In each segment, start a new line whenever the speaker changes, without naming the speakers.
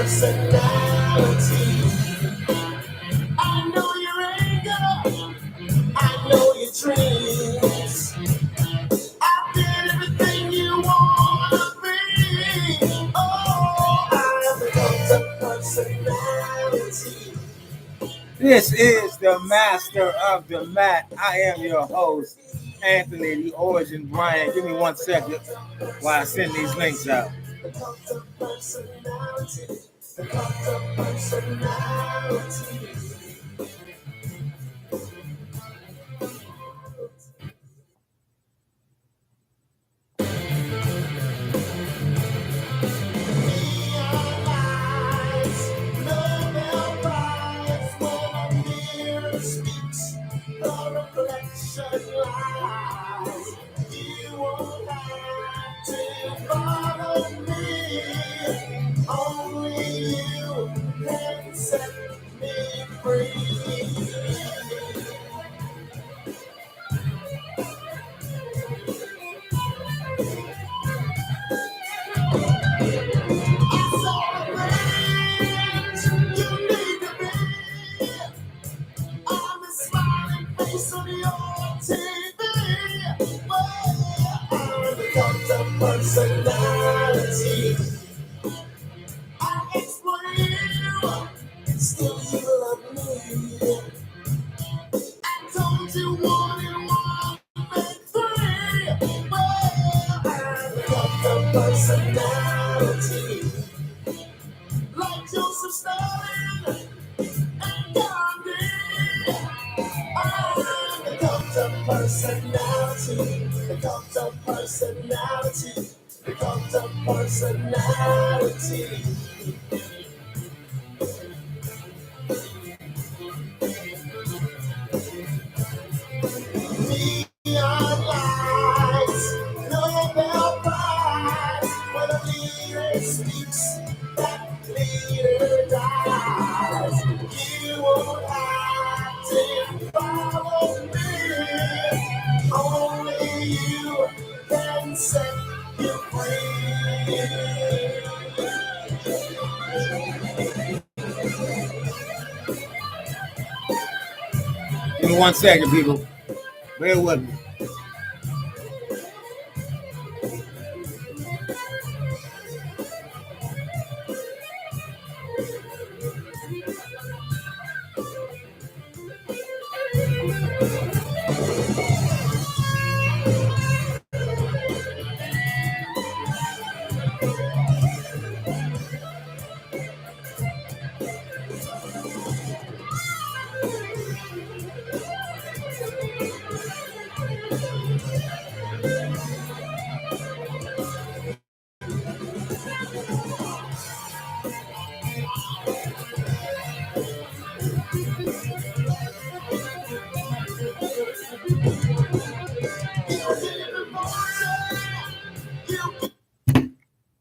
personality. I know your anger. I know your dreams. I did everything you wanna be. Oh, I am the cult of personality.
This is the Master of the Mat. I am your host, Anthony the Origin Brian. Give me 1 second while I send these links out.
The cult of personality. The cult of personality. Personality. I explain you, still you love me. I told you one and one make three. Well, I got the personality. Like Joseph Stalin and Gandhi. I'm the cult of personality. The cult of personality. The cult of personality. Neon lights, Nobel Prize. When a leader speaks, that leader dies. You won't have to follow me. Only you can set you free.
Give me 1 second, people. Bear with me.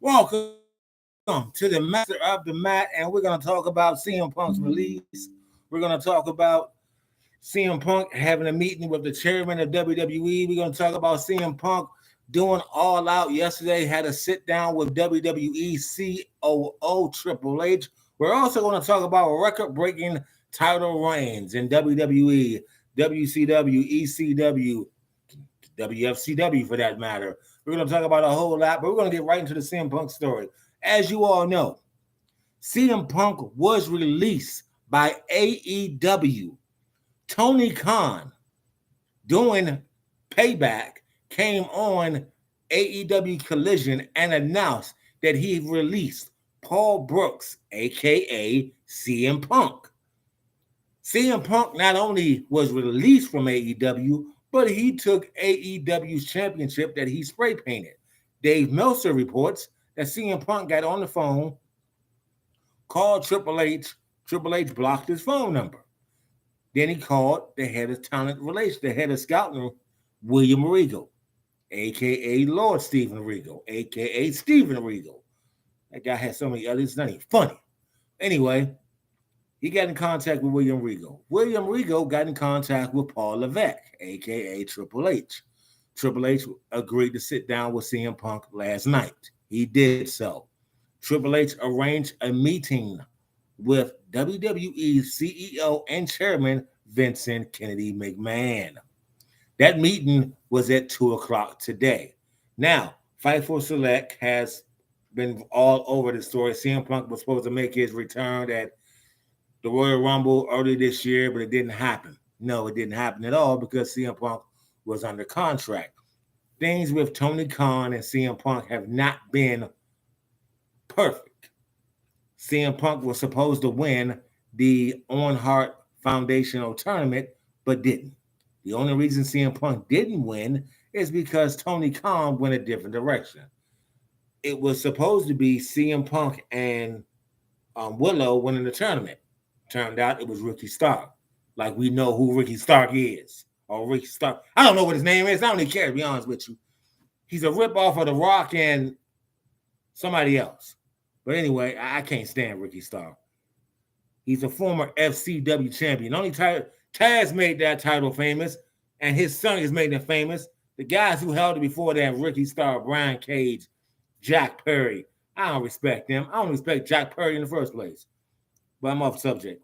Welcome to the Master of the Mat, and we're going to talk about CM Punk's release. We're going to talk about CM Punk having a meeting with the chairman of WWE. We're going to talk about CM Punk doing All Out yesterday, had a sit down with WWE COO Triple H. We're also going to talk about record-breaking title reigns in WWE, WCW, ECW, WFCW for that matter. We're going to talk about a whole lot, but we're going to get right into the CM Punk story. As you all know, CM Punk was released by AEW. Tony Khan, doing Payback, came on AEW Collision and announced that he released Paul Brooks, a.k.a. CM Punk. CM Punk not only was released from AEW, but he took AEW's championship that he spray painted. Dave Meltzer reports that CM Punk got on the phone, called Triple H. Triple H blocked his phone number. Then he called the head of talent relations, the head of scouting, William Regal, a.k.a. Lord Steven Regal, a.k.a. Steven Regal. That guy has so many others, it's not even funny. Anyway, he got in contact with William Regal. William Regal got in contact with Paul Levesque, a.k.a. Triple H. Triple H agreed to sit down with CM Punk last night. He did so. Triple H arranged a meeting with WWE CEO and Chairman Vincent Kennedy McMahon. That meeting was at 2 o'clock today. Now, Fightful Select has been all over the story. CM Punk was supposed to make his return at the Royal Rumble early this year, but it didn't happen. No, it didn't happen at all because CM Punk was under contract. Things with Tony Khan and CM Punk have not been perfect. CM Punk was supposed to win the Owen Hart Foundational Tournament, but didn't. The only reason CM Punk didn't win is because Tony Khan went a different direction. It was supposed to be CM Punk and Willow winning the tournament. Turned out it was Ricky Stark. Like we know who Ricky Stark is. Or Ricky Stark. I don't know what his name is. I don't even care, to be honest with you. He's a ripoff of The Rock and somebody else. But anyway, I can't stand Ricky Stark. He's a former FCW champion. Only Taz made that title famous, and his son has made it famous. The guys who held it before that, Ricky Stark, Brian Cage, Jack Perry. I don't respect them. I don't respect Jack Perry in the first place. But I'm off subject.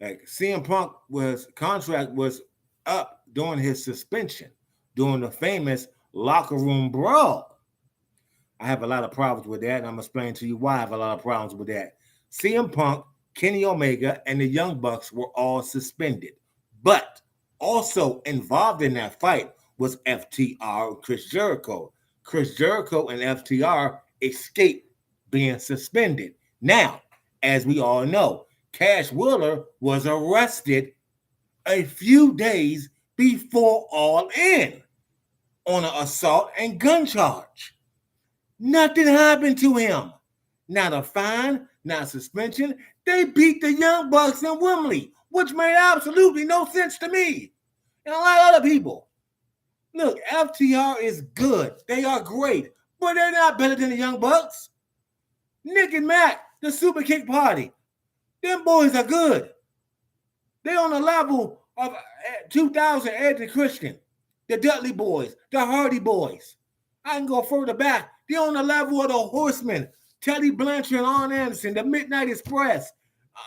Like CM Punk contract was up during his suspension, during the famous locker room brawl. I have a lot of problems with that, and I'm going to explain to you why I have a lot of problems with that. CM Punk, Kenny Omega, and the Young Bucks were all suspended. But also involved in that fight was FTR and Chris Jericho. Chris Jericho and FTR escaped being suspended. Now, as we all know, Cash Wheeler was arrested a few days before All In on an assault and gun charge. Nothing happened to him. Not a fine, not a suspension. They beat the Young Bucks in Wembley, which made absolutely no sense to me and a lot of other people. Look, FTR is good. They are great, but they're not better than the Young Bucks. Nick and Matt, the Super Kick Party, them boys are good. They're on the level of 2000 Edge and Christian, the Dudley Boys, the Hardy Boys. I can go further back. They're on the level of the Horsemen, Teddy Blanchard and Arn Anderson, the Midnight Express,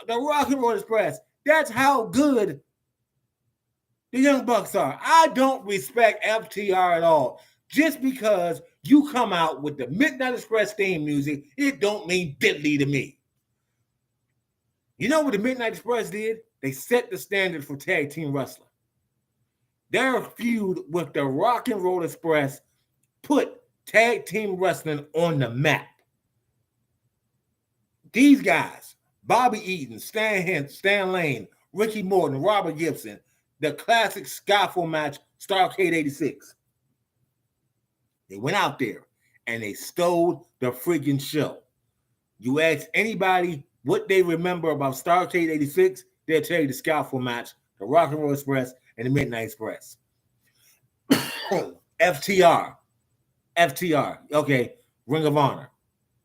the Rock and Roll Express. That's how good the Young Bucks are. I don't respect FTR at all. Just because you come out with the Midnight Express theme music, it don't mean diddly to me. You know what the Midnight Express did? They set the standard for tag team wrestling. Their feud with the Rock and Roll Express put tag team wrestling on the map. These guys, Bobby Eaton, Stan Hint, Stan Lane, Ricky Morton, Robert Gibson, the classic Skyfall match, Starrcade 86. They went out there and they stole the freaking show. You ask anybody what they remember about Starrcade 86, they'll tell you the Skyfall match, the Rock and Roll Express, and the Midnight Express. FTR, okay, Ring of Honor,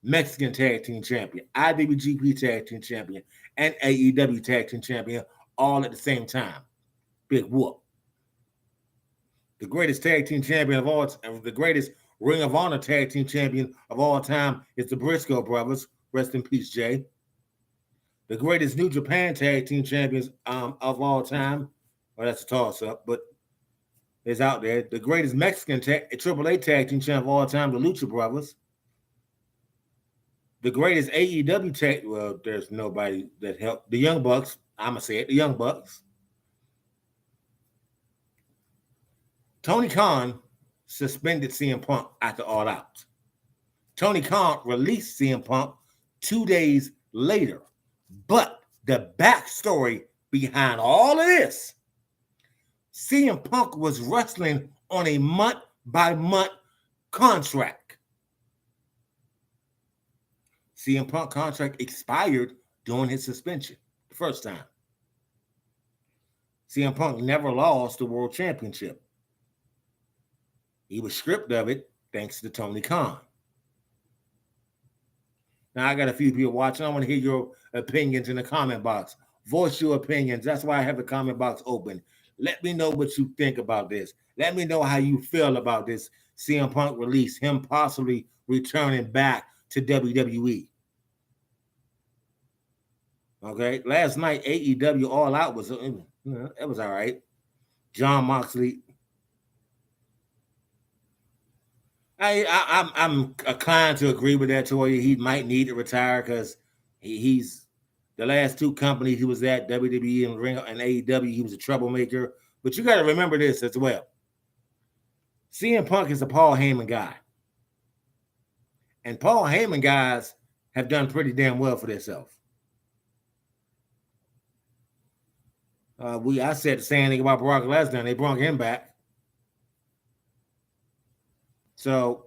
Mexican Tag Team Champion, IWGP Tag Team Champion, and AEW Tag Team Champion all at the same time. Big whoop. The greatest tag team champion of all time, the greatest Ring of Honor tag team champion of all time is the Briscoe brothers. Rest in peace, Jay. The greatest New Japan tag team champions of all time. Well, that's a toss-up, but it's out there. The greatest Mexican AAA tag team champion of all time, the Lucha Brothers. The greatest AEW tag, well, there's nobody that helped. The Young Bucks, I'm going to say it, the Young Bucks. Tony Khan suspended CM Punk after All Out. Tony Khan released CM Punk 2 days later. But the backstory behind all of this, CM Punk was wrestling on a month-by-month contract. CM Punk contract expired during his suspension the first time. CM Punk never lost the World Championship. He was stripped of it thanks to Tony Khan. Now, I got a few people watching. I want to hear your opinions in the comment box. Voice your opinions. That's why I have the comment box open. Let me know what you think about this. Let me know how you feel about this. CM Punk release, him possibly returning back to WWE. Okay, last night AEW All Out was it was all right. John Moxley. I'm inclined to agree with that, Toya. He might need to retire because he's the last two companies he was at, WWE and AEW. He was a troublemaker. But you got to remember this as well. CM Punk is a Paul Heyman guy, and Paul Heyman guys have done pretty damn well for themselves. I said the same thing about Brock Lesnar, and they brought him back. So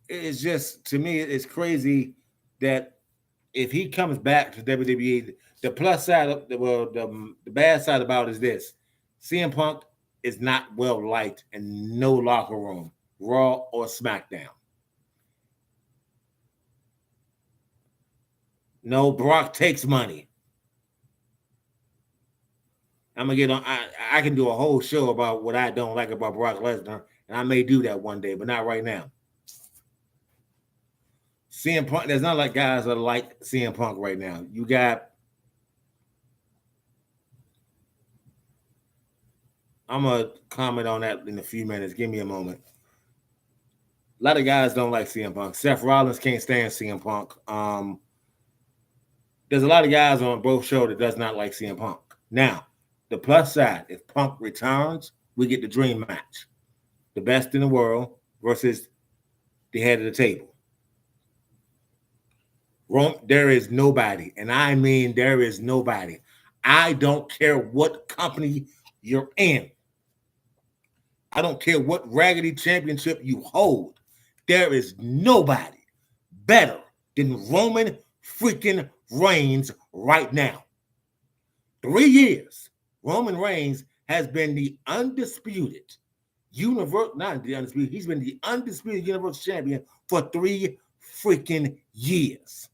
it's just, to me, it's crazy that if he comes back to WWE, the plus side of the bad side about it is this: CM Punk is not well liked in no locker room, Raw or SmackDown. No, Brock takes money. I'm gonna get on. I can do a whole show about what I don't like about Brock Lesnar, and I may do that one day, but not right now. CM Punk, there's not like guys that like CM Punk right now. You got, I'm gonna comment on that in a few minutes. Give me a moment. A lot of guys don't like CM Punk. Seth Rollins can't stand CM Punk. There's a lot of guys on both shows that does not like CM Punk. Now, the plus side, if Punk returns, we get the dream match. The best in the world versus the head of the table. There is nobody, and I mean there is nobody. I don't care what company you're in. I don't care what raggedy championship you hold. There is nobody better than Roman freaking Reigns right now. 3 years, Roman Reigns has been the undisputed not the undisputed, he's been the undisputed Universal Champion for 3 freaking years.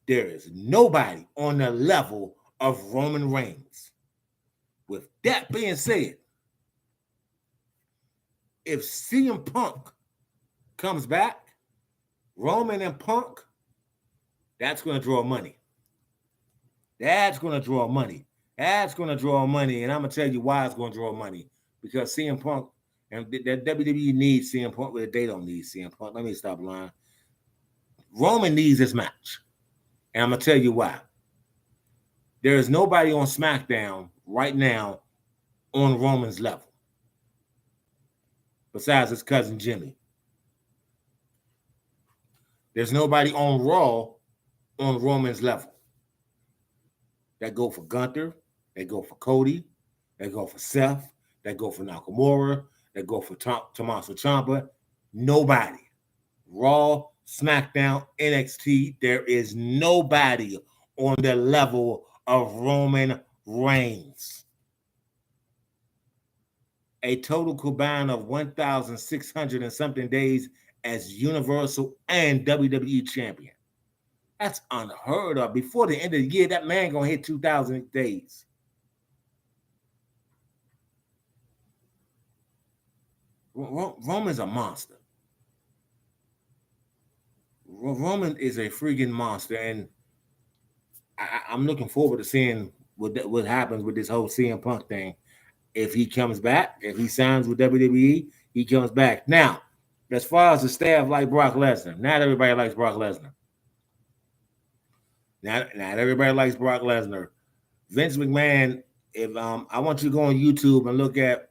There is nobody on the level of Roman Reigns. With that being said, if CM Punk comes back, Roman and Punk, that's going to draw money. That's going to draw money. That's going to draw money. And I'm going to tell you why it's going to draw money. Because CM Punk, and the WWE needs CM Punk, but they don't need CM Punk. Let me stop lying. Roman needs this match. And I'm going to tell you why. There is nobody on SmackDown right now on Roman's level besides his cousin Jimmy. There's nobody on Raw on Roman's level. That go for Gunther, they go for Cody, they go for Seth, they go for Nakamura, they go for Tommaso Ciampa. Nobody. Raw, SmackDown, NXT, there is nobody on the level of Roman Reigns. A total combined of 1,600 and something days as Universal and WWE champion. That's unheard of. Before the end of the year, that man gonna hit 2,000 days. Roman's a monster. Roman is a freaking monster, and I'm looking forward to seeing what happens with this whole CM Punk thing. If he comes back, if he signs with WWE, he comes back. Now, as far as the staff like Brock Lesnar, not everybody likes Brock Lesnar. Not everybody likes Brock Lesnar. Vince McMahon, if I want you to go on YouTube and look at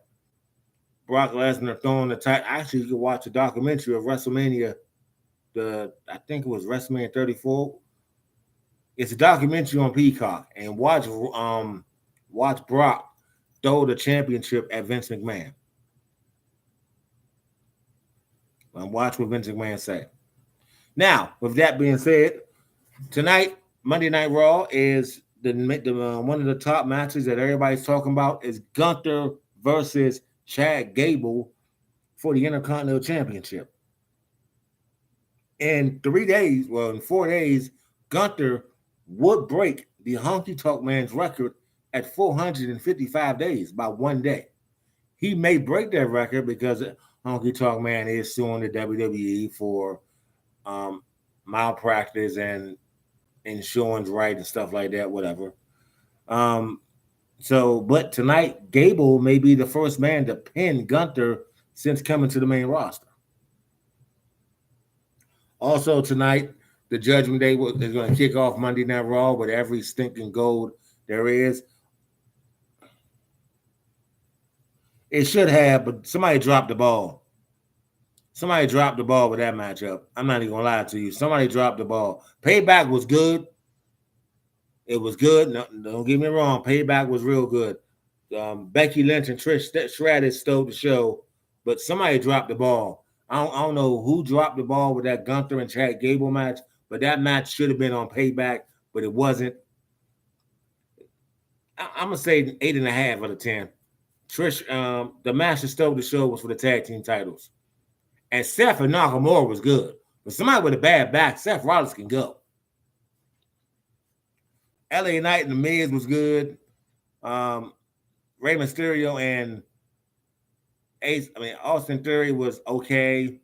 Brock Lesnar throwing the title. Actually, you can watch a documentary of WrestleMania. I think it was WrestleMania 34. It's a documentary on Peacock, and watch Brock throw the championship at Vince McMahon. And watch what Vince McMahon say. Now, with that being said, tonight, Monday Night Raw is the one of the top matches that everybody's talking about is Gunther versus Chad Gable for the Intercontinental Championship. In 4 days, Gunther would break the Honky Tonk Man's record at 455 days by one day. He may break that record because Honky Tonk Man is suing the WWE for um, malpractice and insurance right and stuff like that, whatever. Um, but tonight, Gable may be the first man to pin Gunther since coming to the main roster. Also tonight, the Judgment Day is going to kick off Monday Night Raw with every stinking gold there is. It should have, but somebody dropped the ball. Somebody dropped the ball with that matchup. I'm not even gonna lie to you. Somebody dropped the ball. Payback was good. It was good. No, don't get me wrong. Payback was real good. Becky Lynch and Trish Stratus stole the show, but somebody dropped the ball. I don't know who dropped the ball with that Gunther and Chad Gable match, but that match should have been on Payback, but it wasn't. I'm gonna say 8.5 out of 10. Trish, the match that stole the show was for the tag team titles. And Seth and Nakamura was good. But somebody with a bad back, Seth Rollins can go. LA Knight and The Miz was good. Rey Mysterio and Austin Theory was okay.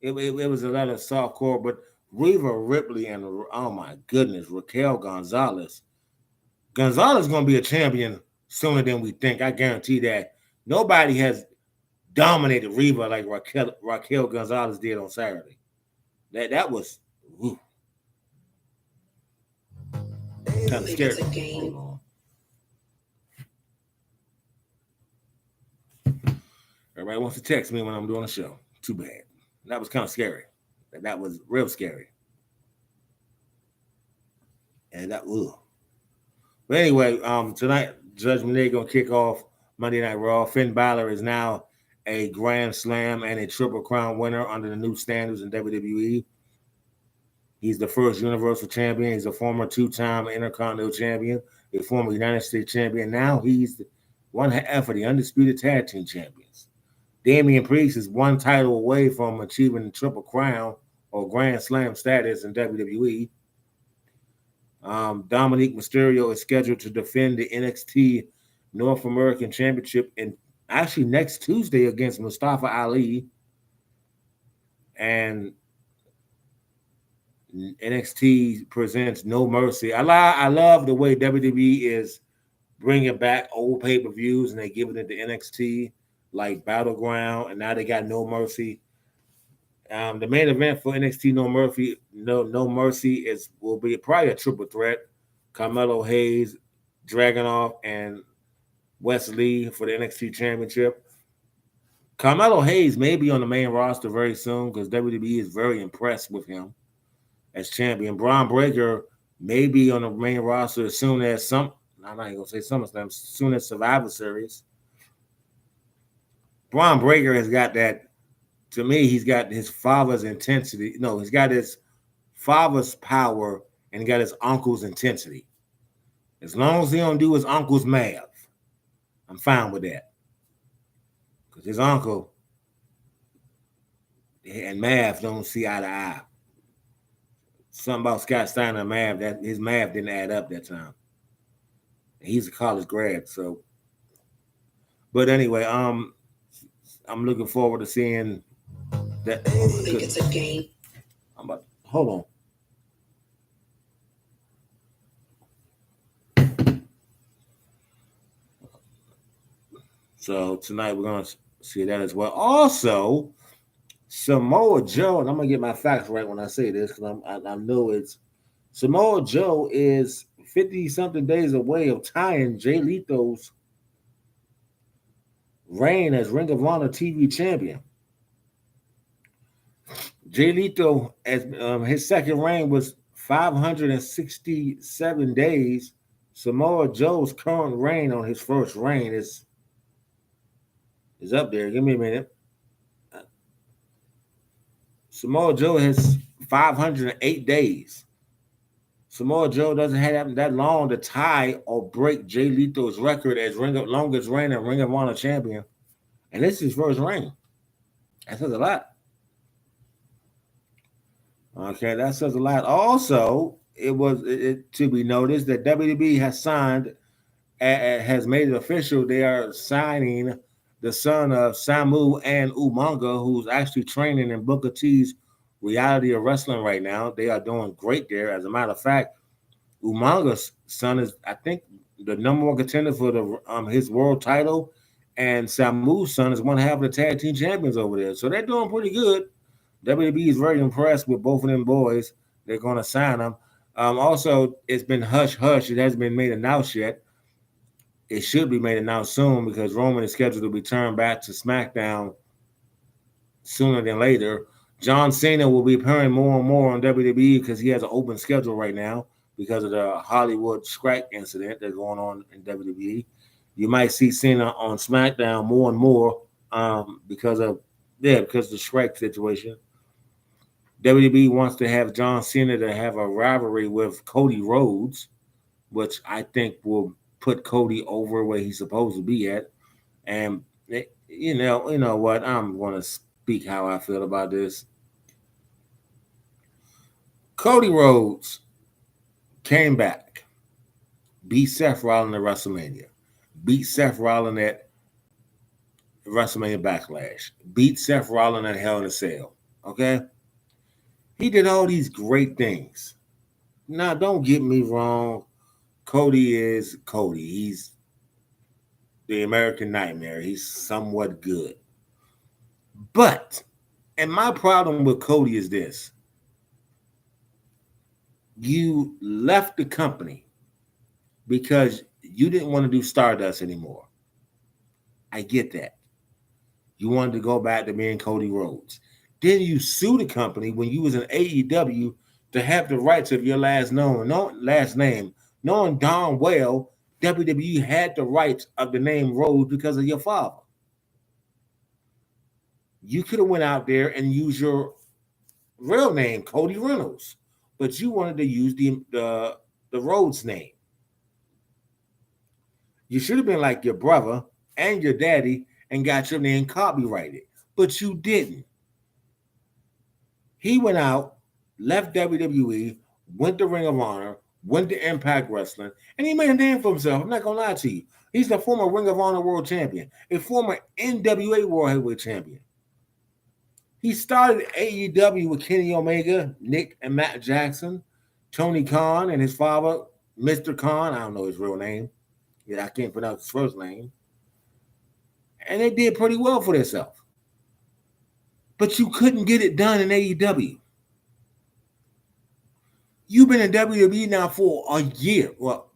It was a lot of soft core, but Reva Ripley and, oh my goodness, Raquel Gonzalez. Gonzalez is going to be a champion sooner than we think. I guarantee that. Nobody has dominated Reva like Raquel Gonzalez did on Saturday. That was kind of scary. Everybody wants to text me when I'm doing a show. Too bad. That was kind of scary. That was real scary. And that But anyway, tonight Judgment Day gonna kick off Monday Night Raw. Finn Balor is now a Grand Slam and a Triple Crown winner under the new standards in WWE. He's the first Universal Champion. He's a former 2-time Intercontinental Champion, a former United States Champion. Now he's one half of the Undisputed Tag Team Champions. Damian Priest is one title away from achieving the Triple Crown or Grand Slam status in WWE. Dominic Mysterio is scheduled to defend the NXT North American Championship in actually next Tuesday against Mustafa Ali. And NXT presents No Mercy. I love the way WWE is bringing back old pay-per-views and they giving it to NXT like Battleground, and now they got No Mercy. The main event for NXT No Mercy will be probably a triple threat. Carmelo Hayes, Dragunov, and Wesley for the NXT Championship. Carmelo Hayes may be on the main roster very soon because WWE is very impressed with him as champion. Braun Breaker may be on the main roster as soon as I'm not even gonna say SummerSlam, as soon as Survivor Series. Braun Breaker has got that. To me, he's got his father's intensity. No, he's got his father's power and he got his uncle's intensity. As long as he don't do his uncle's math, I'm fine with that. Because his uncle and math don't see eye to eye. Something about Scott Steiner and math, that his math didn't add up that time. He's a college grad, so. But anyway, I'm looking forward to seeing that.
I think it's a game.
Hold on. So tonight we're gonna see that as well. Also, Samoa Joe, and I'm gonna get my facts right when I say this because I know it's Samoa Joe is 50-something days away of tying Jay Letho's reign as Ring of Honor TV champion. Jay Letho, as his second reign was 567 days. Samoa Joe's current reign on his first reign is up there. Give me a minute. Samoa Joe has 508 days. Samoa Joe doesn't have that long to tie or break Jay Letho's record as longest reigning Ring of Honor champion. And this is his first reign. That says a lot. Okay, that says a lot. Also, it to be noticed that WWE has signed has made it official. They are signing the son of Samu and Umaga, who's actually training in Booker T's Reality of Wrestling right now. They are doing great there. As a matter of fact, Umanga's son is, I think, the number one contender for the his world title, and Samu's son is one half of the tag team champions over there. So they're doing pretty good. WWE is very impressed with both of them boys. They're going to sign them. Also, it's been hush hush. It hasn't been made announced yet. It should be made announced soon because Roman is scheduled to return back to SmackDown sooner than later. John Cena will be appearing more and more on WWE because he has an open schedule right now because of the Hollywood strike incident that's going on in WWE. You might see Cena on SmackDown more and more because of the strike situation. WWE wants to have John Cena to have a rivalry with Cody Rhodes, which I think will put Cody over where he's supposed to be at. And you know what? I'm going to speak how I feel about this. Cody Rhodes came back, beat Seth Rollins at WrestleMania, beat Seth Rollins at WrestleMania Backlash, beat Seth Rollins at Hell in a Cell. Okay, he did all these great things. Now, don't get me wrong. Cody is Cody. He's the American Nightmare. He's somewhat good. But, and my problem with Cody is this: you left the company because you didn't want to do Stardust anymore. I get that. You wanted to go back to being Cody Rhodes. Then you sue the company when you was in AEW to have the rights of your last name, knowing darn well WWE had the rights of the name Rhodes because of your father. You could have went out there and used your real name, Cody Reynolds, but you wanted to use the Rhodes name. You should have been like your brother and your daddy and got your name copyrighted, but you didn't. He went out, left WWE, went to Ring of Honor, went to Impact Wrestling, and he made a name for himself. I'm not going to lie to you. He's the former Ring of Honor World Champion, a former NWA World Heavyweight Champion. He started AEW with Kenny Omega, Nick and Matt Jackson, Tony Khan, and his father, Mr. Khan. I don't know his real name. Yeah, I can't pronounce his first name. And they did pretty well for themselves. But you couldn't get it done in AEW. You've been in WWE now for a year. Well,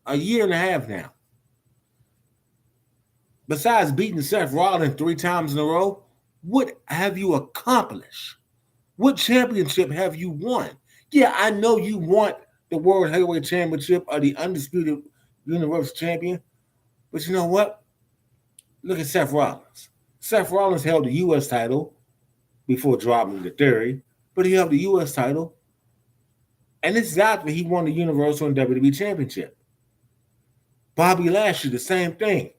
a year and a half now. Besides beating Seth Rollins 3 times in a row, what have you accomplished? What championship have you won? Yeah, I know you want the World Heavyweight Championship or the Undisputed Universal Champion, but you know what? Look at Seth Rollins. Seth Rollins held the U.S. title before dropping the theory, but he held the U.S. title, and this is after he won the Universal and WWE Championship. Bobby Lashley, the same thing.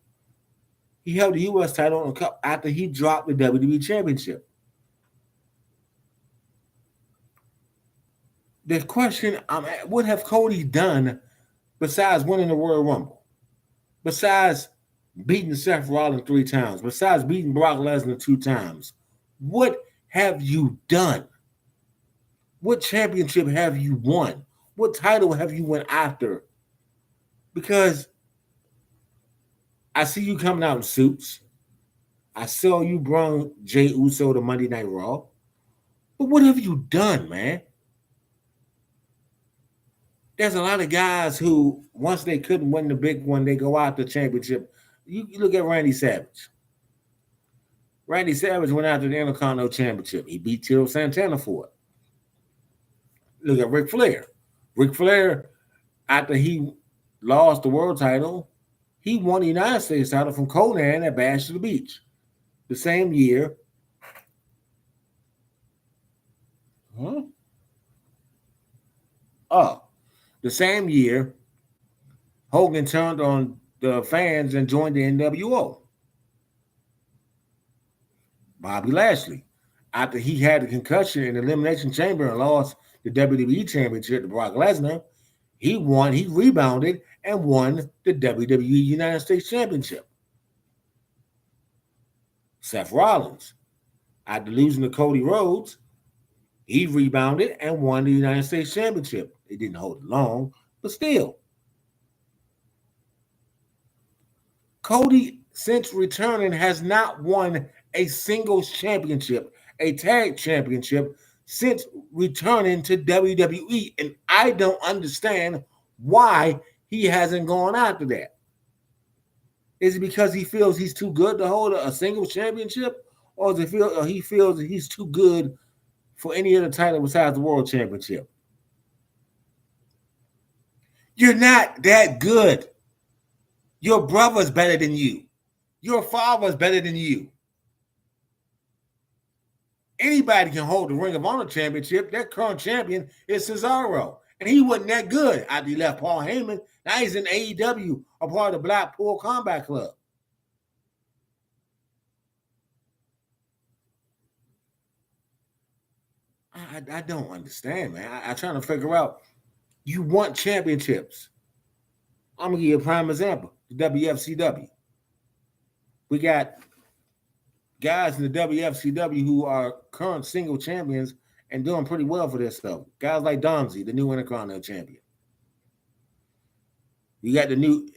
He held the U.S. title after he dropped the WWE Championship. The question I'm at, what have Cody done besides winning the Royal Rumble? Besides beating Seth Rollins 3 times? Besides beating Brock Lesnar 2 times? What have you done? What championship have you won? What title have you won after? Because I see you coming out in suits. I saw you bring Jey Uso to Monday Night Raw. But what have you done, man? There's a lot of guys who, once they couldn't win the big one, they go out the championship. You look at Randy Savage. Randy Savage went after the Intercontinental Championship. He beat Tito Santana for it. Look at Ric Flair. Ric Flair, after he lost the world title, he won the United States title from Conan at Bash to the Beach. The same year. The same year, Hogan turned on the fans and joined the NWO. Bobby Lashley, after he had a concussion in the Elimination Chamber and lost the WWE Championship to Brock Lesnar, He rebounded and won the WWE United States Championship. Seth Rollins, after losing to Cody Rhodes, he rebounded and won the United States Championship. It didn't hold it long, but still. Cody, since returning, has not won a singles championship, a tag championship, since returning to WWE. And I don't understand why he hasn't gone after that. Is it because he feels he's too good to hold a singles championship? Or does he feels he's too good for any other title besides the World Championship? You're not that good. Your brother's better than you. Your father's better than you. Anybody can hold the Ring of Honor Championship. Their current champion is Cesaro. And he wasn't that good after he left Paul Heyman. Now he's in AEW, a part of the Blackpool Combat Club. I don't understand, man. I'm trying to figure out. You want championships. I'm going to give you a prime example. The WFCW. We got guys in the WFCW who are current single champions and doing pretty well for themselves. Guys like Domsey, the new Intercontinental Champion. You got the new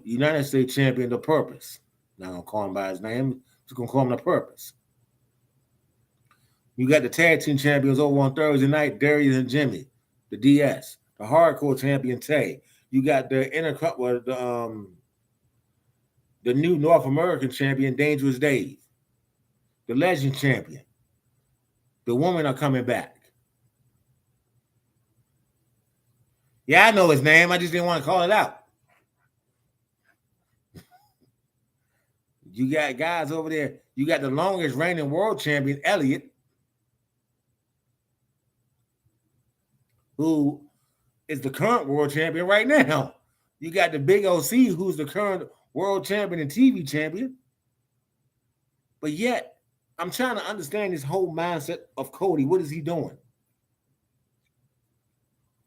United States Champion, The Purpose. Not going to call him by his name. Just going to call him The Purpose. You got the tag team champions over on Thursday night, Darius and Jimmy, the DS. The hardcore champion, Tay. You got the the new North American champion, Dangerous Dave. The legend champion. The women are coming back. Yeah, I know his name. I just didn't want to call it out. You got guys over there. You got the longest reigning world champion, Elliott, who is the current world champion right now. You got the Big OC, who's the current world champion and TV champion. But yet, I'm trying to understand this whole mindset of Cody. What is he doing?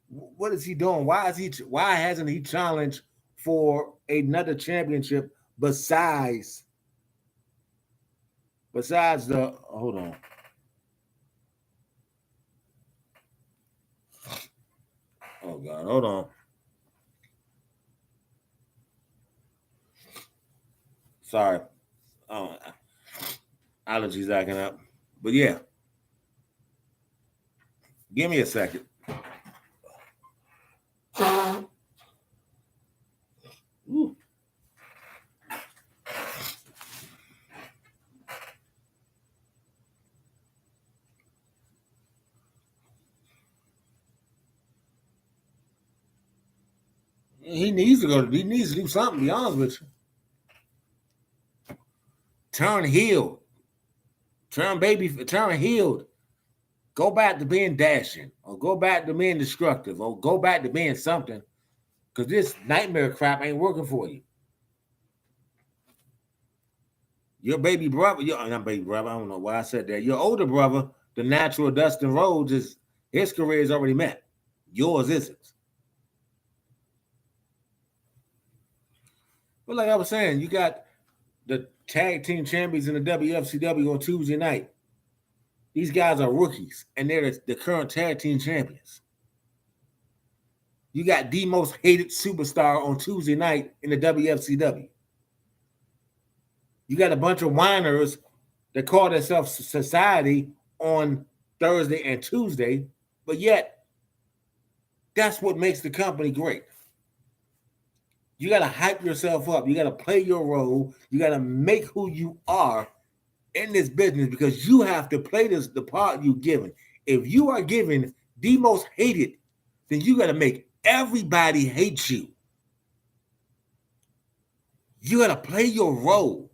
What is he doing? Why hasn't he challenged for another championship besides the hold on. Oh God, hold on. Sorry. Oh, allergies acting up. But yeah. Give me a second. Ooh. He needs to do something, to be honest with you. Turn healed. Turn healed. Go back to being dashing, or go back to being destructive, or go back to being something. Because this nightmare crap ain't working for you. Your baby brother, not baby brother, I don't know why I said that. Your older brother, the natural Dustin Rhodes, his career is already met. Yours isn't. But like I was saying, you got the tag team champions in the WFCW on Tuesday night. These guys are rookies, and they're the current tag team champions. You got the most hated superstar on Tuesday night in the WFCW. You got a bunch of whiners that call themselves society on Thursday and Tuesday, but yet that's what makes the company great. You got to hype yourself up. You got to play your role. You got to make who you are in this business, because you have to play the part you're given. If you are given the most hated, then you got to make everybody hate you. You got to play your role.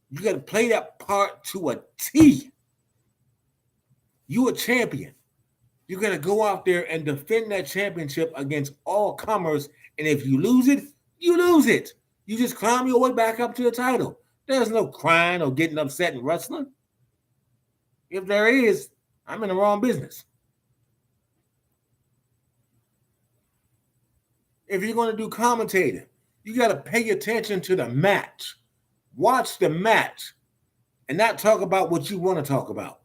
You got to play that part to a T. You a champion. You're going to go out there and defend that championship against all comers. And if you lose it, you lose it. You just climb your way back up to the title. There's no crying or getting upset in wrestling. If there is, I'm in the wrong business. If you're going to do commentating, you got to pay attention to the match. Watch the match and not talk about what you want to talk about.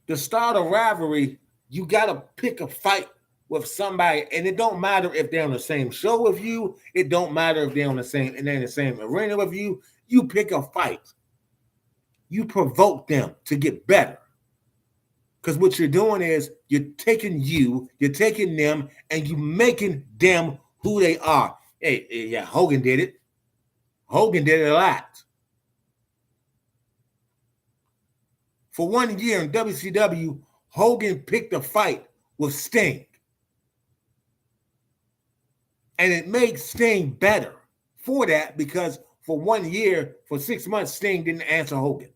To start a rivalry, you got to pick a fight with somebody, and it don't matter if they're on the same show with you. It don't matter if they're on the same and they're in the same arena with you. You pick a fight. You provoke them to get better. Because what you're doing is you're taking them, and you making them who they are. Hey, yeah, Hogan did it. Hogan did it a lot. For 1 year in WCW, Hogan picked a fight with Sting. And it made Sting better for that, because for 1 year, for 6 months, Sting didn't answer Hogan.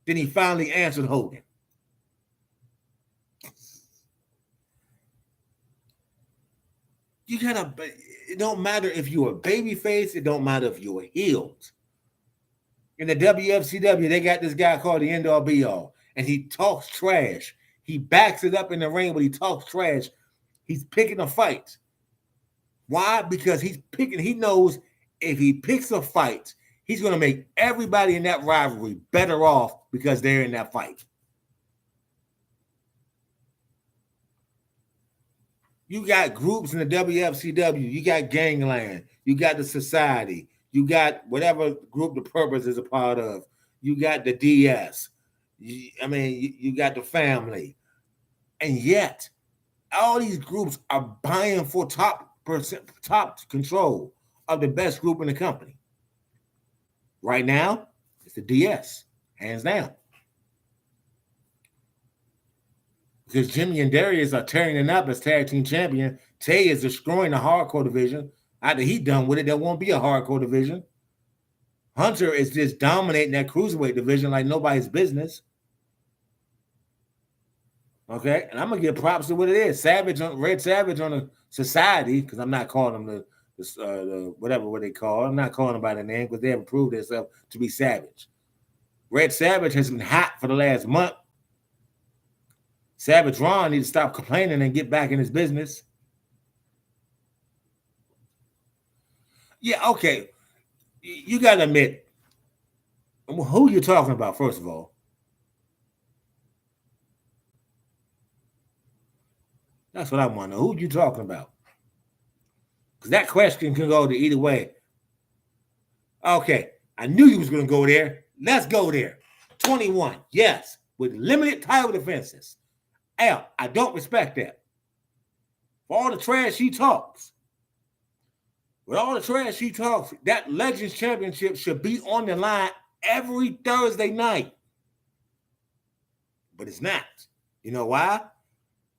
Then he finally answered Hogan. It don't matter if you're a babyface, it don't matter if you're healed. In the WFCW, they got this guy called the End All Be All, and he talks trash. He backs it up in the ring, but he talks trash. He's picking a fight. Why? Because he knows if he picks a fight, he's going to make everybody in that rivalry better off because they're in that fight. You got groups in the WFCW. You got Gangland. You got the Society. You got whatever group the Purpose is a part of. You got the DS. You got the Family. And yet, all these groups are buying for top control of the best group in the company. Right now, it's the DS, hands down. Because Jimmy and Darius are tearing it up as tag team champion. Tay is destroying the hardcore division. After he's done with it, there won't be a hardcore division. Hunter is just dominating that cruiserweight division like nobody's business. Okay, and I'm gonna give props to what it is. Red Savage on the Society, because I'm not calling them the whatever they call. I'm not calling them by the name because they haven't proved themselves to be Savage. Red Savage has been hot for the last month. Savage Ron needs to stop complaining and get back in his business. Yeah, okay. You got to admit, who you're talking about, first of all. That's what I want to know. Who you talking about? Because that question can go to either way. Okay, I knew you was going to go there. Let's go there. 21, yes, with limited title defenses. Al, I don't respect that. For all the trash he talks, with all the trash he talks, that Legends Championship should be on the line every Thursday night. But it's not. You know why?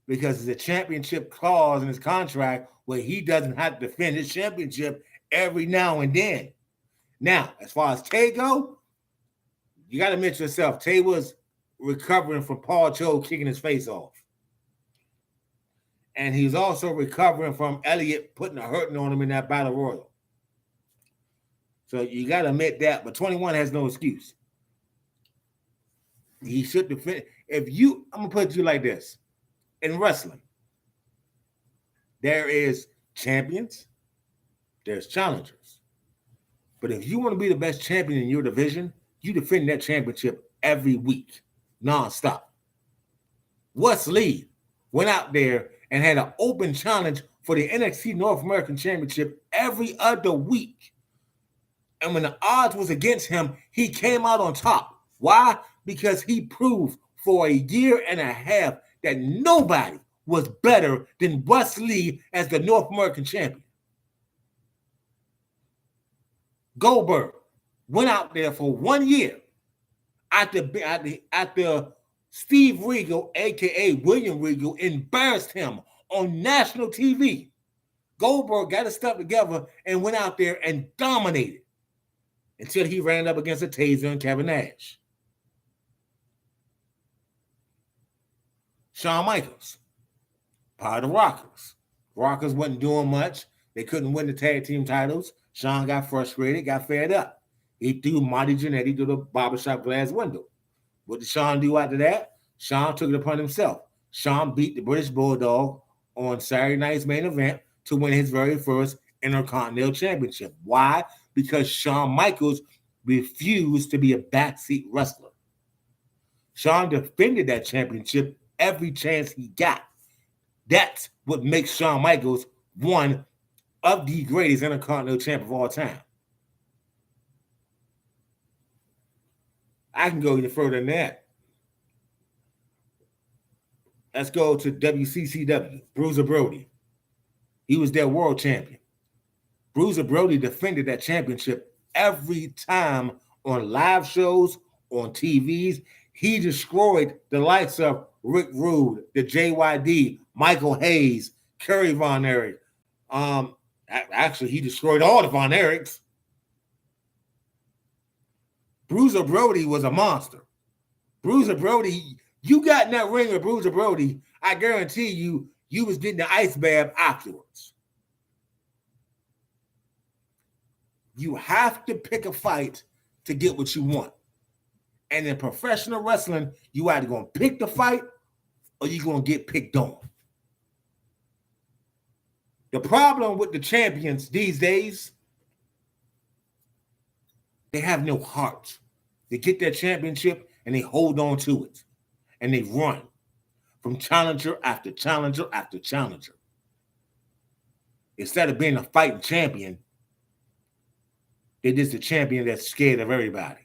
Because there's a championship clause in his contract where he doesn't have to defend his championship every now and then. Now, as far as Tay go, you got to admit to yourself, Tay was recovering from Paul Cho kicking his face off. And he's also recovering from Elliott putting a hurting on him in that Battle Royal. So you got to admit that. But 21 has no excuse. He should defend. I'm going to put it to you like this. In wrestling, there is champions, there's challengers. But if you want to be the best champion in your division, you defend that championship every week, nonstop. Wes Lee went out there and had an open challenge for the NXT North American Championship every other week. And when the odds was against him, he came out on top. Why? Because he proved for a year and a half that nobody was better than Wes Lee as the North American champion. Goldberg went out there for 1 year after Steve Regal, a.k.a. William Regal, embarrassed him on national TV. Goldberg got his stuff together and went out there and dominated until he ran up against a Taser and Kevin Nash. Shawn Michaels, part of the Rockers. Rockers wasn't doing much. They couldn't win the tag team titles. Shawn got frustrated, got fed up. He threw Marty Jannetty through the barbershop glass window. What did Shawn do after that? Shawn took it upon himself Shawn beat the British Bulldog on Saturday night's main event to win his very first Intercontinental Championship. Why? Because Shawn Michaels refused to be a backseat wrestler. Shawn defended that championship every chance he got. That's what makes Shawn Michaels one of the greatest Intercontinental champ of all time. I can go even further than that. Let's go to WCCW, Bruiser Brody. He was their world champion. Bruiser Brody defended that championship every time on live shows, on TVs. He destroyed the likes of Rick Rude, the JYD, Michael Hayes, Kerry Von Erich. Actually, he destroyed all the Von Erichs. Bruiser Brody was a monster. Bruiser Brody, you got in that ring with Bruiser Brody, I guarantee you, you was getting the ice bath afterwards. You have to pick a fight to get what you want. And in professional wrestling, you either going to pick the fight or you're going to get picked on. The problem with the champions these days, they have no heart. They get their championship and they hold on to it. And they run from challenger after challenger after challenger. Instead of being a fighting champion, they're just a champion that's scared of everybody.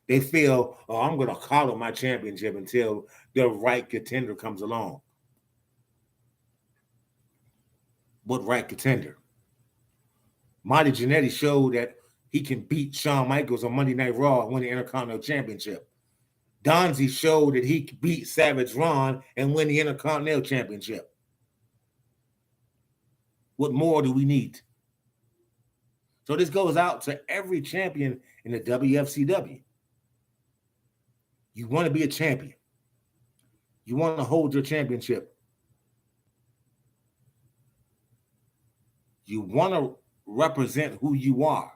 They feel, oh, I'm going to collar my championship until the right contender comes along. What right contender? Marty Jannetty showed that he can beat Shawn Michaels on Monday Night Raw and win the Intercontinental Championship. Donzie showed that he could beat Savage Ron and win the Intercontinental Championship. What more do we need? So this goes out to every champion in the WFCW. You want to be a champion. You want to hold your championship. You want to represent who you are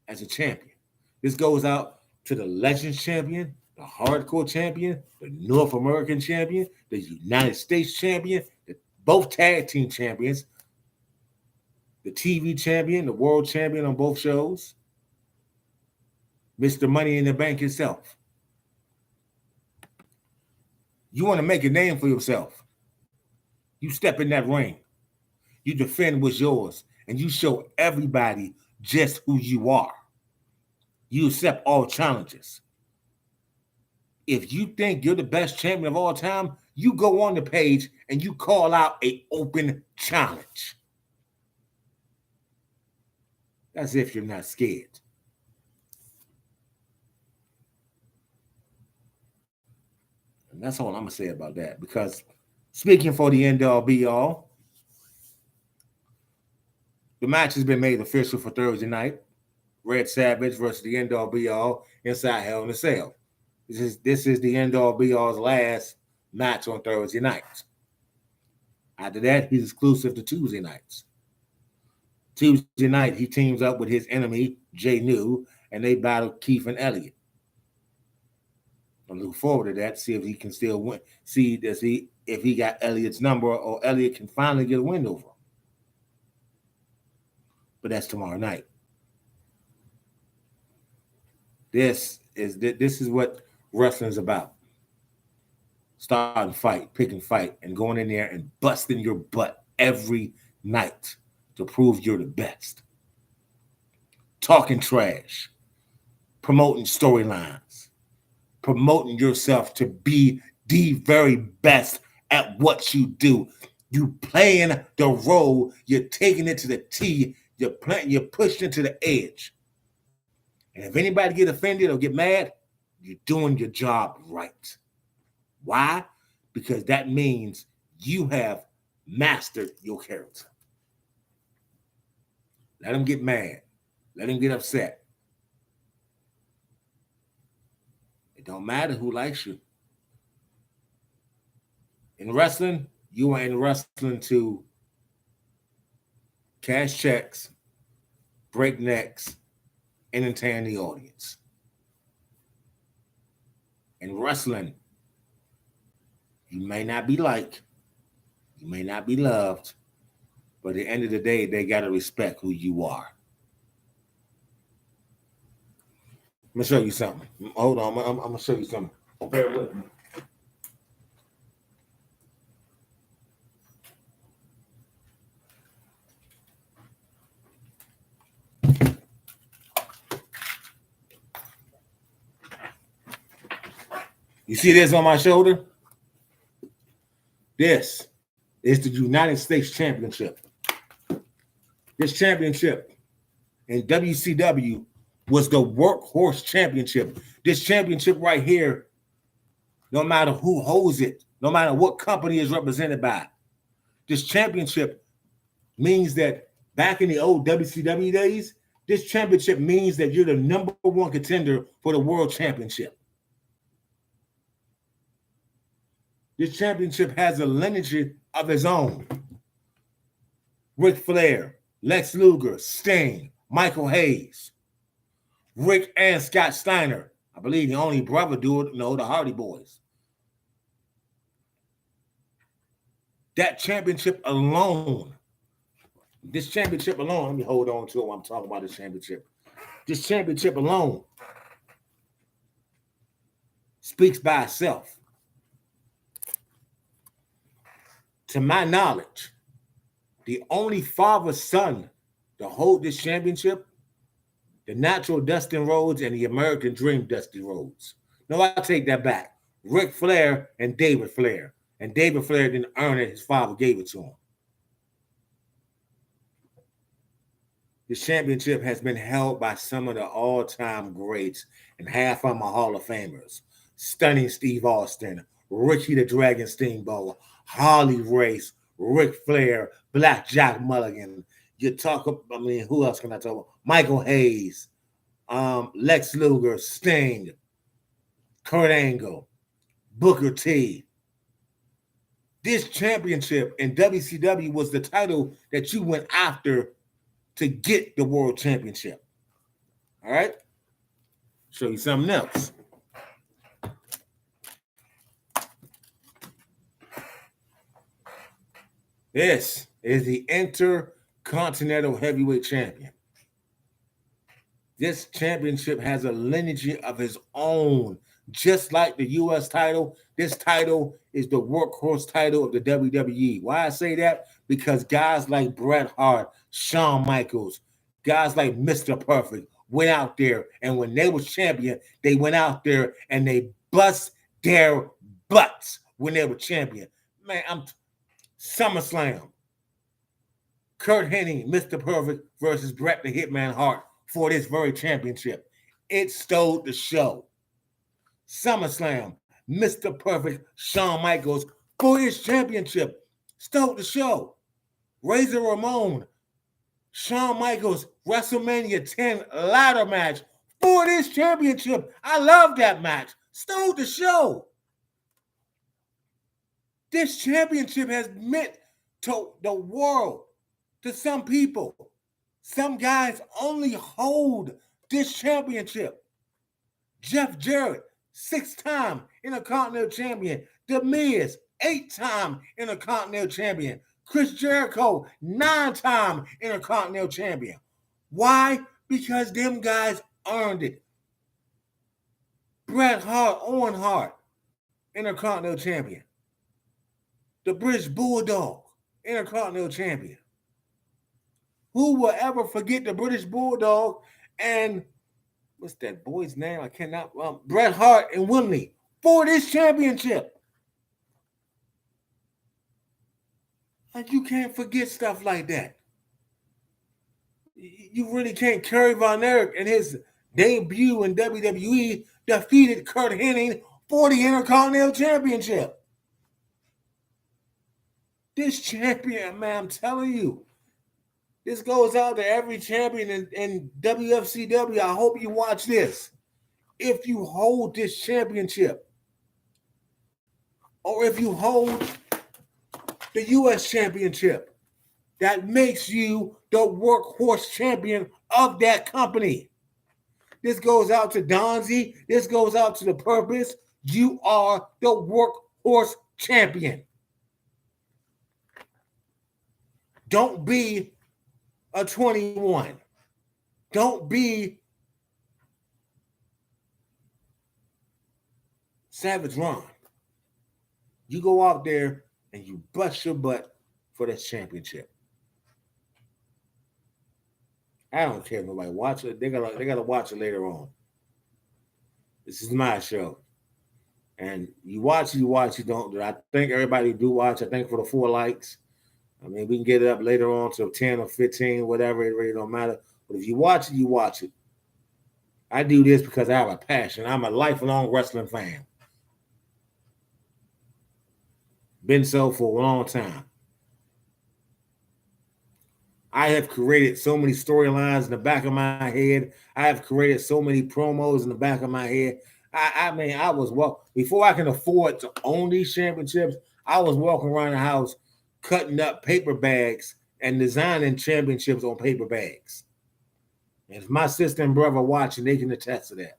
as a champion. This goes out to the Legends champion, the Hardcore champion, the North American champion, the United States champion, both tag team champions, the TV champion, the world champion on both shows, Mr. Money in the Bank himself. You want to make a name for yourself. You step in that ring. You defend what's yours, and you show everybody just who you are. You accept all challenges. If you think you're the best champion of all time, you go on the page and you call out an open challenge. As if you're not scared. And that's all I'm going to say about that. Because speaking for the end all be all, the match has been made official for Thursday night. Red Savage versus the end all be all inside Hell in a Cell. This is the end all be all's last match on Thursday nights. After that, he's exclusive to Tuesday nights. Tuesday night, he teams up with his enemy, Jay New, and they battle Keith and Elliott. I look forward to that, see if he can still win. See if he got Elliott's number or Elliott can finally get a win over him. But that's tomorrow night. This is what wrestling's about. Starting fight, picking fight, and going in there and busting your butt every night to prove you're the best. Talking trash, promoting storylines, promoting yourself to be the very best at what you do. You playing the role, you're taking it to the T, you're pushing it to the edge. And if anybody get offended or get mad, you're doing your job right. Why? Because that means you have mastered your character. Let them get mad. Let them get upset. It don't matter who likes you. In wrestling, you are in wrestling to cash checks, break necks, entertain the audience. In wrestling, You may not be liked, you may not be loved, but at the end of the day, they got to respect who you are. I'm going to show you something. Hold on, I'm going to show you something. Bear with me. You see this on my shoulder? This is the United States Championship. This championship in WCW was the Workhorse Championship. This championship right here, no matter who holds it, no matter what company is represented by, this championship means that back in the old WCW days, this championship means that you're the number one contender for the world championship. This championship has a lineage of its own. Ric Flair, Lex Luger, Sting, Michael Hayes, Rick and Scott Steiner. I believe the only brother do it, the Hardy Boys. That championship alone, let me hold on to it while I'm talking about this championship. This championship alone speaks by itself. To my knowledge, the only father-son to hold this championship, the natural Dustin Rhodes and the American Dream Dusty Rhodes. No, I take that back. Ric Flair and David Flair. And David Flair didn't earn it. His father gave it to him. This championship has been held by some of the all-time greats, and half of them are Hall of Famers. Stunning Steve Austin, Ricky the Dragon Steamboat, Harley Race, Ric Flair, Black Jack Mulligan. You talk about, who else can I talk about? Michael Hayes, Lex Luger, Sting, Kurt Angle, Booker T. This championship in WCW was the title that you went after to get the world championship. All right? Show you something else. This is the Intercontinental Heavyweight Champion. This championship has a lineage of its own. Just like the U.S. title, this title is the workhorse title of the WWE. Why I say that? Because guys like Bret Hart, Shawn Michaels, guys like Mr. Perfect went out there, and when they was champion, they went out there and they bust their butts when they were champion. Man, SummerSlam. Kurt Hennig, Mr. Perfect versus Bret the Hitman Hart for this very championship. It stole the show. SummerSlam, Mr. Perfect, Shawn Michaels for his championship. Stole the show. Razor Ramon, Shawn Michaels, WrestleMania 10 ladder match for this championship. I love that match. Stole the show. This championship has meant to the world, to some people. Some guys only hold this championship. Jeff Jarrett, 6-time Intercontinental Champion. The Miz, 8-time Intercontinental Champion. Chris Jericho, 9-time Intercontinental Champion. Why? Because them guys earned it. Bret Hart, Owen Hart, Intercontinental Champion. The British Bulldog, Intercontinental Champion. Who will ever forget the British Bulldog and what's that boy's name? I cannot. Bret Hart and Wembley for this championship. And you can't forget stuff like that. You really can't. Kerry Von Erich in his debut in WWE defeated Kurt Hennig for the Intercontinental Championship. This champion, man, I'm telling you, this goes out to every champion in WFCW. I hope you watch this. If you hold this championship, or if you hold the U.S. championship, that makes you the workhorse champion of that company. This goes out to Donzie. This goes out to The Purpose. You are the workhorse champion. Don't be a 21. Don't be Savage Ron. You go out there and you bust your butt for this championship. I don't care if nobody watch it. They gotta watch it later on. This is my show. And you watch, you don't. I think everybody do watch. I think for the 4 likes. I mean, we can get it up later on to 10 or 15, whatever. It really don't matter. But if you watch it, you watch it. I do this because I have a passion. I'm a lifelong wrestling fan. Been so for a long time. I have created so many storylines in the back of my head. I have created so many promos in the back of my head. I mean, I was before I can afford to own these championships, I was walking around the house cutting up paper bags and designing championships on paper bags. And if my sister and brother watching, they can attest to that.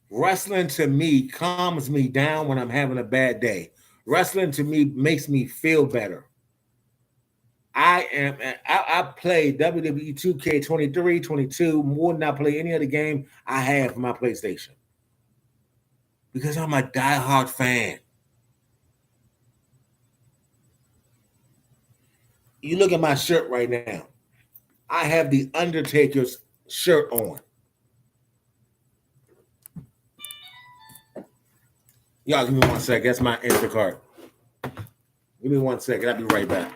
Wrestling to me calms me down when I'm having a bad day. Wrestling to me makes me feel better. I play WWE 2K 23, 22 more than I play any other game I have for my PlayStation. Because I'm a diehard fan. You look at my shirt right now. I have the Undertaker's shirt on. Y'all give me 1 second. That's my Instacart. Give me 1 second. I'll be right back.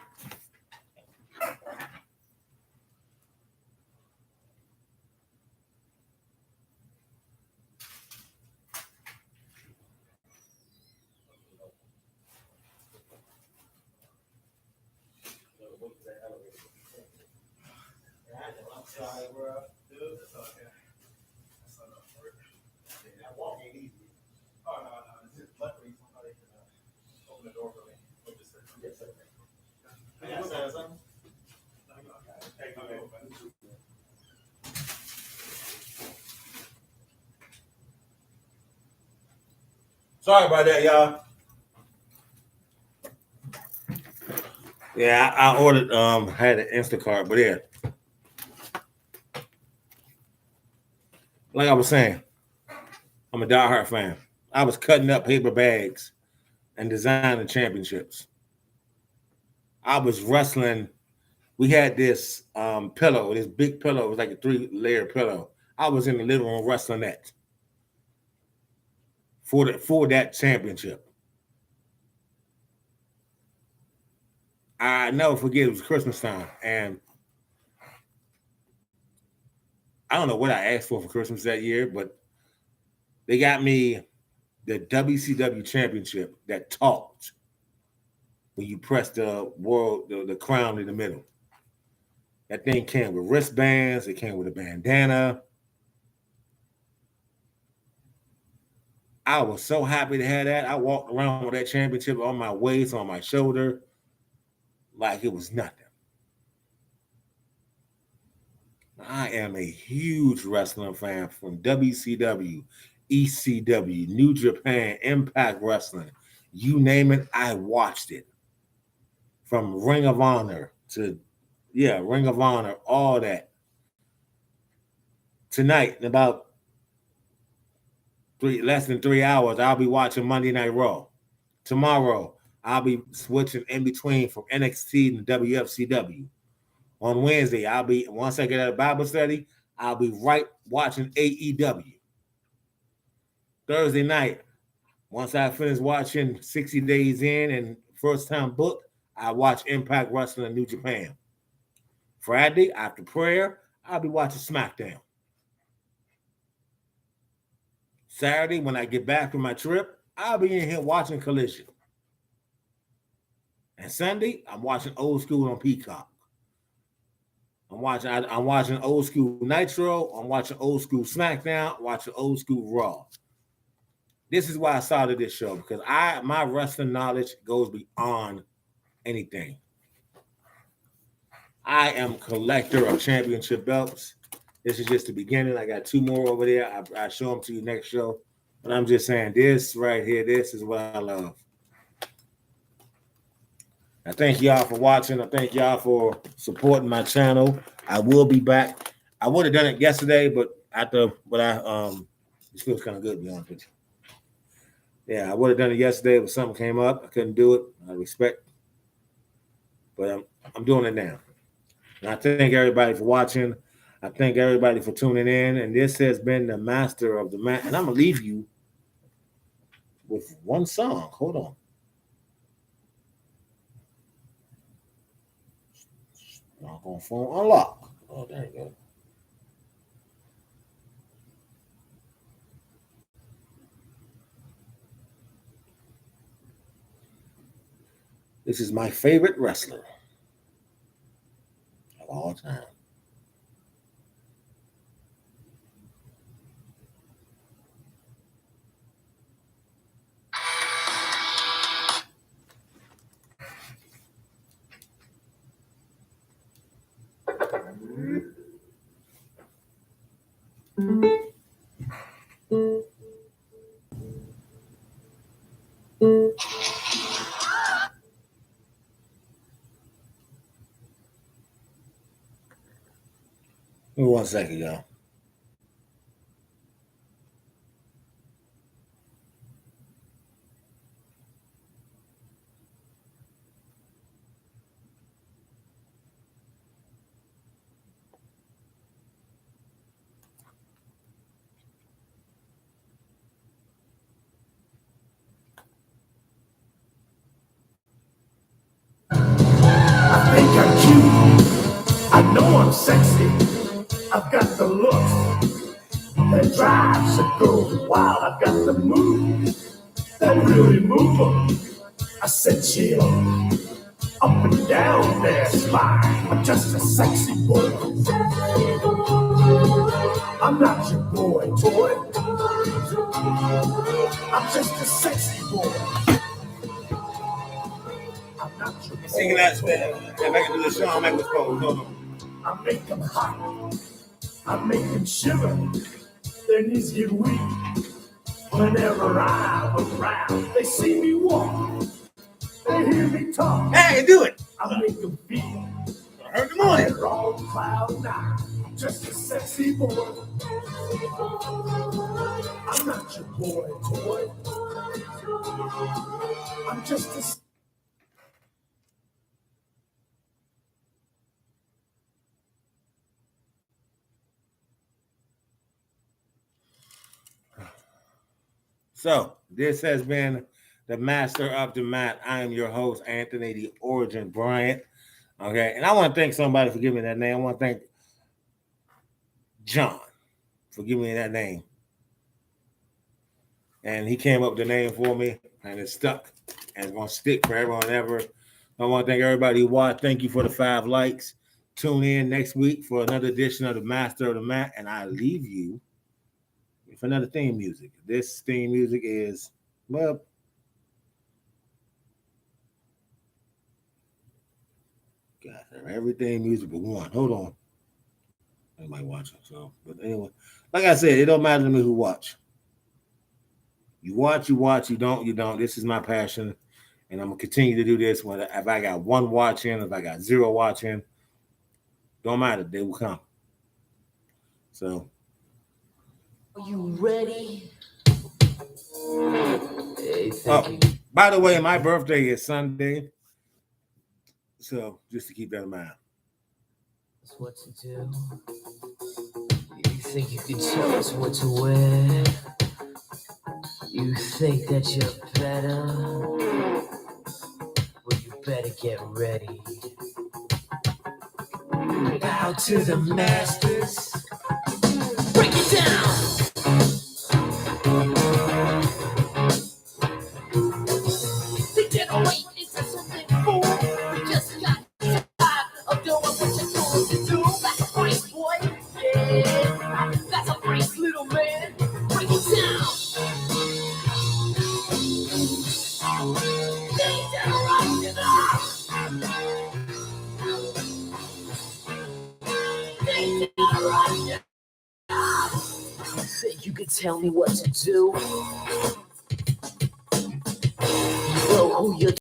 I'm sorry, bro. Dude, it's okay. That's enough work. Yeah, I walk ain't easy. Oh, no. Just luckily somebody can open the door for me. Yes, sir. Can I say something? Sorry about that, y'all. Yeah, I ordered had an Instacart, but yeah. Like I was saying, I'm a diehard fan. I was cutting up paper bags and designing championships. I was wrestling. We had this pillow, this big pillow. It was like a 3-layer pillow. I was in the living room wrestling that for that championship. I never forget, it was Christmas time, and I don't know what I asked for Christmas that year, but they got me the WCW championship that talked when you press the crown in the middle. That thing came with wristbands. It came with a bandana. I was so happy to have that. I walked around with that championship on my waist, on my shoulder, like it was nothing. I am a huge wrestling fan from WCW, ECW, New Japan, Impact Wrestling. You name it, I watched it. From Ring of Honor to, Ring of Honor, all that. Tonight, in about less than 3 hours, I'll be watching Monday Night Raw. Tomorrow, I'll be switching in between from NXT and WFCW. On Wednesday, once I get out of Bible study, I'll be right watching AEW. Thursday night, once I finish watching 60 Days In and First Time Book, I watch Impact Wrestling in New Japan. Friday, after prayer, I'll be watching SmackDown. Saturday, when I get back from my trip, I'll be in here watching Collision. And Sunday, I'm watching Old School on Peacock. I'm watching Old School Nitro. I'm watching Old School SmackDown. I'm watching Old School Raw. This is why I started this show, because my wrestling knowledge goes beyond anything. I am a collector of championship belts. This is just the beginning. I got 2 more over there. I'll show them to you next show. But I'm just saying, this right here, this is what I love. I thank y'all for watching. I thank y'all for supporting my channel. I will be back. I would have done it yesterday, but this feels kind of good to be honest with you. Yeah, I would have done it yesterday, but something came up. I couldn't do it. I respect, but I'm doing it now. And I thank everybody for watching. I thank everybody for tuning in. And this has been the Master of the Mat. And I'm gonna leave you with one song. Hold on. Knock on phone unlock. Oh, there you go. This is my favorite wrestler of all time. Give me 1 second, y'all.
I think I'm cute. I know I'm sexy. I've got the looks that drives a girl wild. I've got the moves that really move them. I said chill up and down their spine. I'm just a sexy boy. I'm not your boy toy. I'm just a sexy boy. I'm not your boy.
Singing that spell. If I can do the Shawn Michaels pose, hold on.
I make them hot. I make them shiver. Their knees get weak. Whenever I'm around, they see me walk. They hear me talk.
Hey, do it.
I make them feel.
I heard the morning.
They're on cloud nine. I'm just a sexy boy. I'm not your boy toy. I'm just a
So this has been the Master of the Mat. I am your host, Anthony the Origin Bryant. Okay, and I want to thank somebody for giving me that name. I want to thank John for giving me that name. And he came up with the name for me, and it stuck, and it's gonna stick forever and ever. I want to thank everybody who watched. Thank you for the 5 likes. Tune in next week for another edition of the Master of the Mat, and I leave you with another theme music. This theme music is, well, God, everything music but one. Hold on. Everybody watching. So, but anyway, like I said, it don't matter to me who watch. You watch, you watch. You don't, you don't. This is my passion, and I'm gonna continue to do this. When if I got 1 watching, if I got 0 watching, don't matter. They will come. So,
Are you ready? Hey,
by the way, my birthday is Sunday, so just to keep that in mind.
That's what to do. You think you can tell us what to wear? You think that you're better? Well, you better get ready. Bow to the masters. Break it down. The generation is something fool. You just got tired of doing what you're told to do. That's a phrase, boy. Yeah, that's a phrase, little man. Break it down. You can tell me what to do. Bro, who you